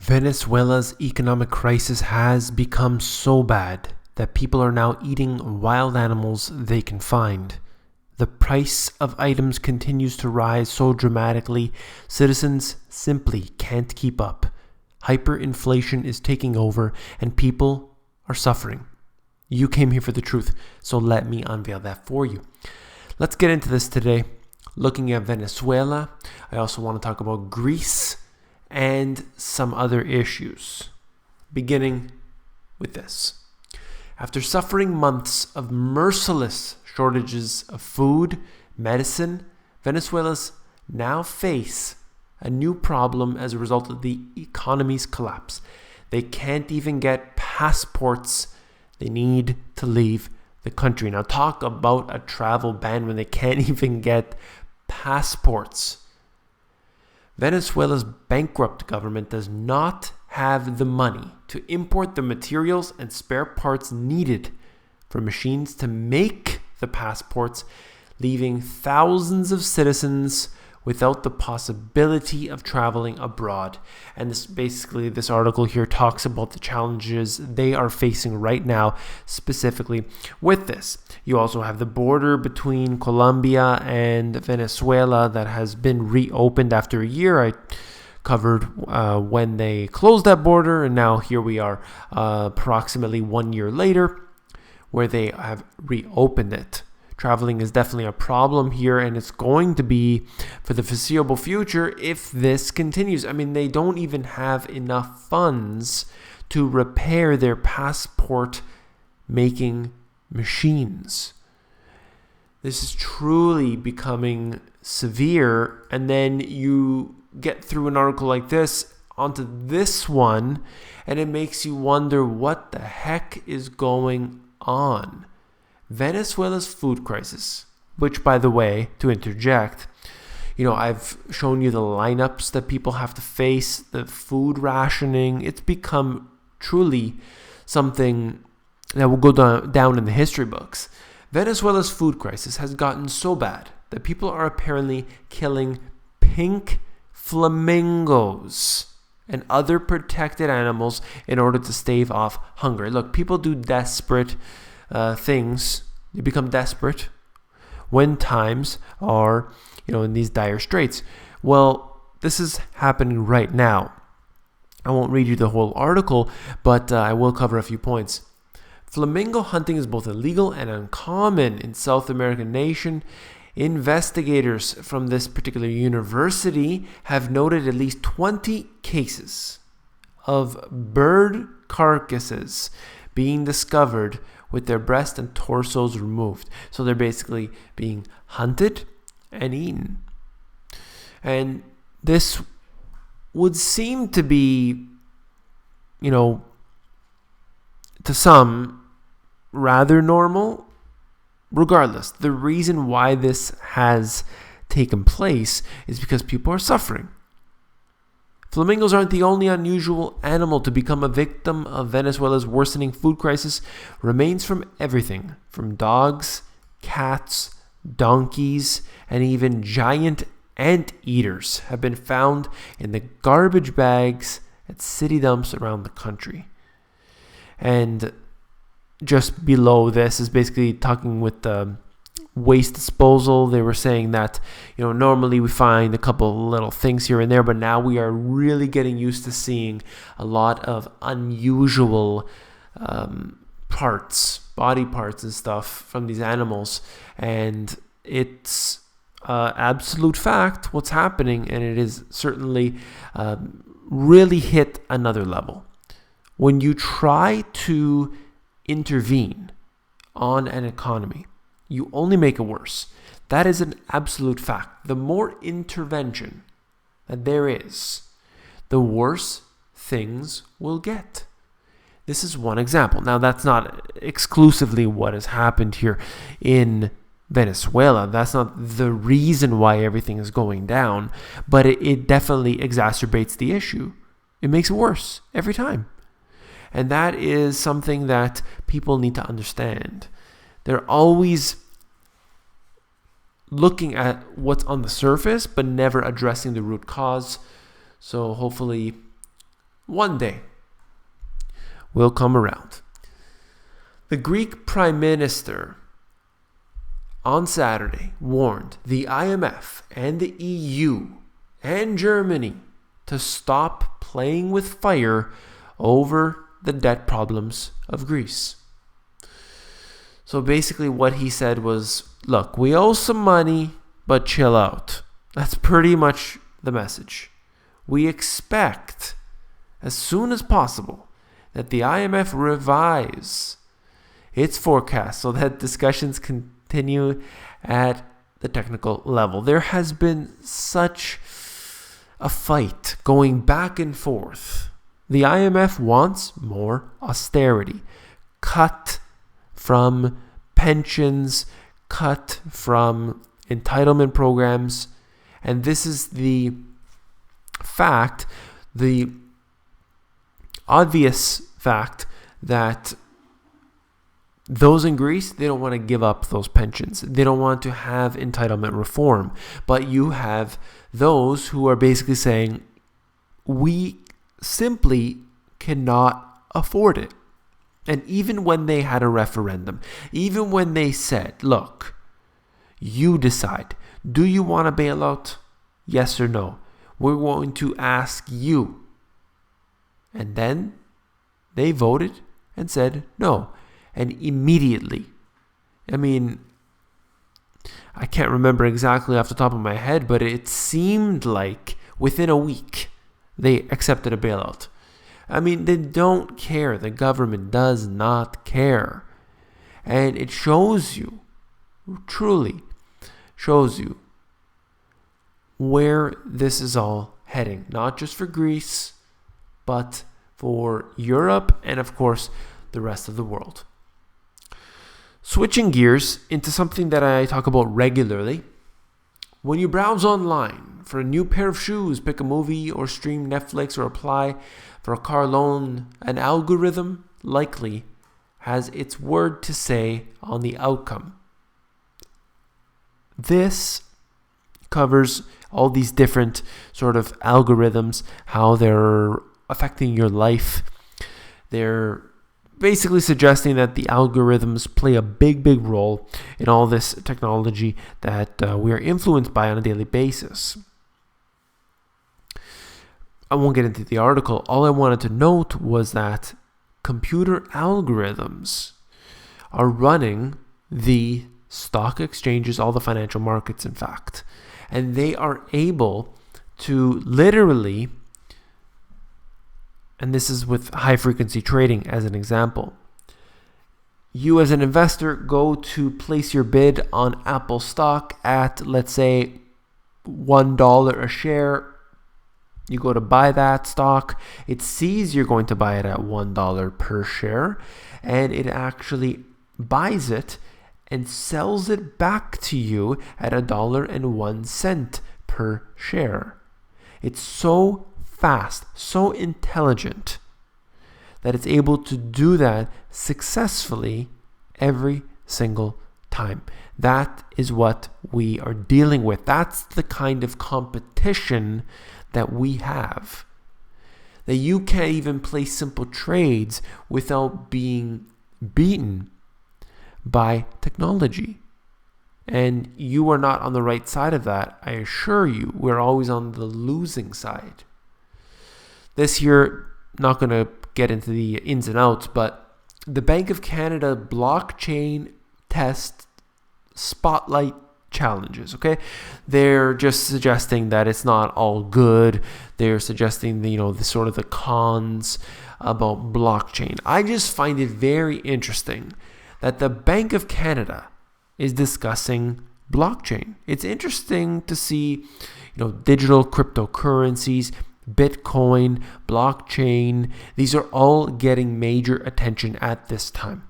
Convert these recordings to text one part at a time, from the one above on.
Venezuela's economic crisis has become so bad that people are now eating wild animals they can find. The price of items continues to rise so dramatically, citizens simply can't keep up. Hyperinflation is taking over and people are suffering. You came here for the truth, so let me unveil that for you. Let's get into this today, looking at Venezuela. I also want to talk about Greece and some other issues, beginning with this. After suffering months of merciless shortages of food, medicine, Venezuelans now face a new problem as a result of the economy's collapse. They can't even get passports they need to leave the country. Now talk about a travel ban when they can't even get passports. Venezuela's bankrupt government does not have the money to import the materials and spare parts needed for machines to make the passports, leaving thousands of citizens without the possibility of traveling abroad. And this article here talks about the challenges they are facing right now, specifically with this. You also have the border between Colombia and Venezuela that has been reopened after a year. I covered when they closed that border, and now here we are approximately 1 year later where they have reopened it. Traveling is definitely a problem here, and it's going to be for the foreseeable future if this continues. I mean, they don't even have enough funds to repair their passport making machines. This is truly becoming severe, and then you get through an article like this onto this one, and it makes you wonder what the heck is going on. Venezuela's food crisis, which, by the way, to interject, I've shown you the lineups that people have to face, the food rationing. It's become truly something that will go down in the history books. Venezuela's food crisis has gotten so bad that people are apparently killing pink flamingos and other protected animals in order to stave off hunger. Look, people do desperate things. They become desperate when times are, in these dire straits. Well, this is happening right now. I won't read you the whole article, but I will cover a few points. Flamingo hunting is both illegal and uncommon in South American nation. Investigators from this particular university have noted at least 20 cases of bird carcasses being discovered with their breast and torsos removed. So they're basically being hunted and eaten. And this would seem to be, to some, rather normal. Regardless, the reason why this has taken place is because people are suffering. Flamingos aren't the only unusual animal to become a victim of Venezuela's worsening food crisis. Remains from everything from dogs, cats, donkeys, and even giant anteaters have been found in the garbage bags at city dumps around the country. And just below this is basically talking with the waste disposal. They were saying that, normally we find a couple little things here and there, but now we are really getting used to seeing a lot of unusual parts, body parts and stuff from these animals. And it's absolute fact what's happening, and it is certainly really hit another level. When you try to intervene on an economy, you only make it worse. That is an absolute fact. The more intervention that there is, the worse things will get. This is one example. Now, that's not exclusively what has happened here in Venezuela. That's not the reason why everything is going down, but it definitely exacerbates the issue. It makes it worse every time. And that is something that people need to understand. They're always looking at what's on the surface, but never addressing the root cause. So hopefully one day will come around. The Greek Prime Minister on Saturday warned the IMF and the EU and Germany to stop playing with fire over the debt problems of Greece. So basically what he said was, look, we owe some money, but chill out. That's pretty much the message. We expect, as soon as possible, that the IMF revise its forecast so that discussions continue at the technical level. There has been such a fight going back and forth. The IMF wants more austerity. Cut from pensions, cut from entitlement programs. And this is the fact, the obvious fact that those in Greece, they don't want to give up those pensions. They don't want to have entitlement reform. But you have those who are basically saying, we simply cannot afford it. And even when they had a referendum, even when they said, look, you decide, do you want a bailout? Yes or no? We're going to ask you. And then they voted and said no. And immediately, I mean, I can't remember exactly off the top of my head, but it seemed like within a week they accepted a bailout. I mean, they don't care. The government does not care. And it shows you, truly shows you, where this is all heading. Not just for Greece, but for Europe and, of course, the rest of the world. Switching gears into something that I talk about regularly. When you browse online for a new pair of shoes, pick a movie, or stream Netflix, or apply for a car loan, an algorithm likely has its word to say on the outcome. This covers all these different sort of algorithms, how they're affecting your life. They're basically suggesting that the algorithms play a big role in all this technology that we are influenced by on a daily basis. I won't get into the article. All I wanted to note was that computer algorithms are running the stock exchanges, all the financial markets, in fact. And they are able to literally, and this is with high frequency trading as an example. You as an investor go to place your bid on Apple stock at, let's say, $1 a share. You go to buy that stock. It sees you're going to buy it at $1 per share, and it actually buys it and sells it back to you at $1.01 per share. It's so fast, so intelligent that it's able to do that successfully every single time. That is what we are dealing with. That's the kind of competition that we have. That you can't even place simple trades without being beaten by technology. And you are not on the right side of that. I assure you, we're always on the losing side. This year, not going to get into the ins and outs, but the Bank of Canada blockchain test spotlight challenges, okay? They're just suggesting that it's not all good. They're suggesting, the sort of the cons about blockchain. I just find it very interesting that the Bank of Canada is discussing blockchain. It's interesting to see, digital cryptocurrencies, Bitcoin, blockchain. These are all getting major attention at this time.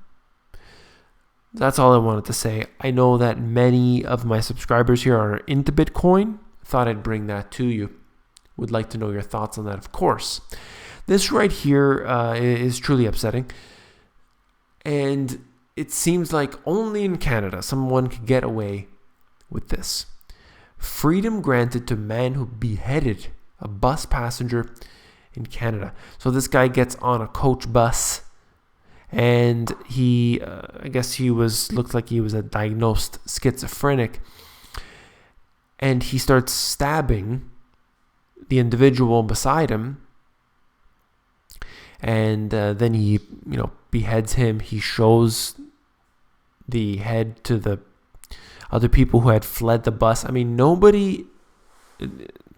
That's all I wanted to say. I know that many of my subscribers here are into Bitcoin. Thought I'd bring that to you. Would like to know your thoughts on that, of course. This right here is truly upsetting. And it seems like only in Canada someone could get away with this. Freedom granted to man who beheaded a bus passenger in Canada. So this guy gets on a coach bus, and he, I guess he looked like he was a diagnosed schizophrenic, and he starts stabbing the individual beside him, and then he, beheads him. He shows the head to the other people who had fled the bus. I mean, nobody,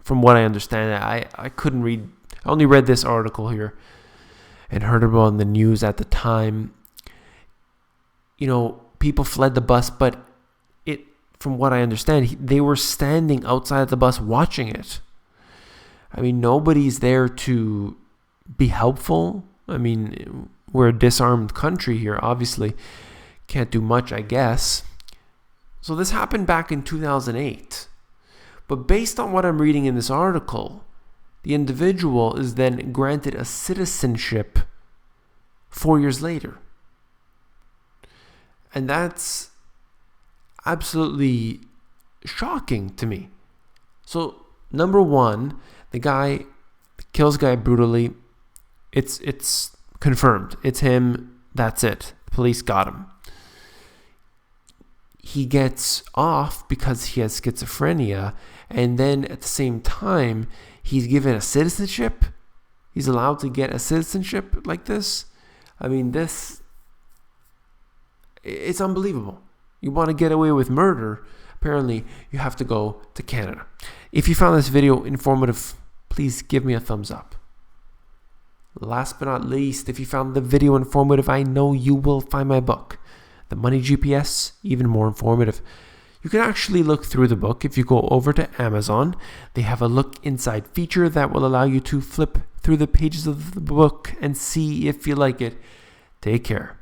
from what I understand, I couldn't read. I only read this article here and heard about it on the news at the time. People fled the bus, but from what I understand, they were standing outside the bus watching it. I mean, nobody's there to be helpful. I mean, we're a disarmed country here, obviously. Can't do much, I guess. So this happened back in 2008. But based on what I'm reading in this article, the individual is then granted a citizenship 4 years later. And that's absolutely shocking to me. So, number one, the guy kills a guy brutally. It's confirmed. It's him. That's it. The police got him. He gets off because he has schizophrenia, and then at the same time, he's given a citizenship. He's allowed to get a citizenship like this. I mean, it's unbelievable. You want to get away with murder, apparently you have to go to Canada. If you found this video informative, please give me a thumbs up. Last but not least, if you found the video informative, I know you will find my book, The Money GPS, even more informative. You can actually look through the book. If you go over to Amazon, they have a look inside feature that will allow you to flip through the pages of the book and see if you like it. Take care.